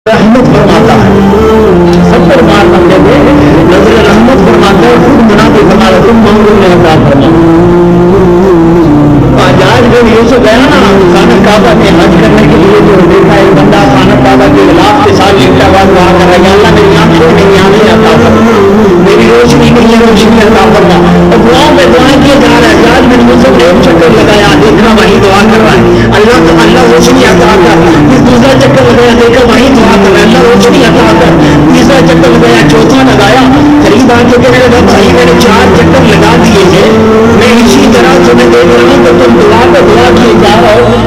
رحمت فرماتا ہے، سب پر مار بندے دے نظر رحمت فرماتا ہے، خود منافع فرماتا تم مانگو میں عطا فرما. حجاج بن یوسف گیا نا خانہ کعبہ میں حج کرنے کے لیے، جو دیکھا ایک بندہ خانہ کعبہ کے غلاف کے ساتھ لکھتا ہوا دعا کر رہا ہے، اللہ میری آنکھوں نہیں آنے عطا فرما، میری روشنی کے لیے روشنی عطا فرما. اور دعاؤں میں دعائیں کیے جا رہا ہے. حجاج بن یوسف نے ایک چکر لگایا، دیکھا وہی دعا کر رہا ہے، اللہ روشنی عطا کر. پھر دوسرا چکر لگایا، دیکھا وہی دعا کر رہا ہے، اللہ روشنی عطا کر. تیسرا چکر لگایا، چوتھا لگایا، قریب آ کے کہنے لگا بھائی میں نے 4 چکر لگا دیے ہیں، میں اسی طرح تمہیں دیکھ رہا ہوں تو تم دعا پہ دعا کیے جا رہا ہو،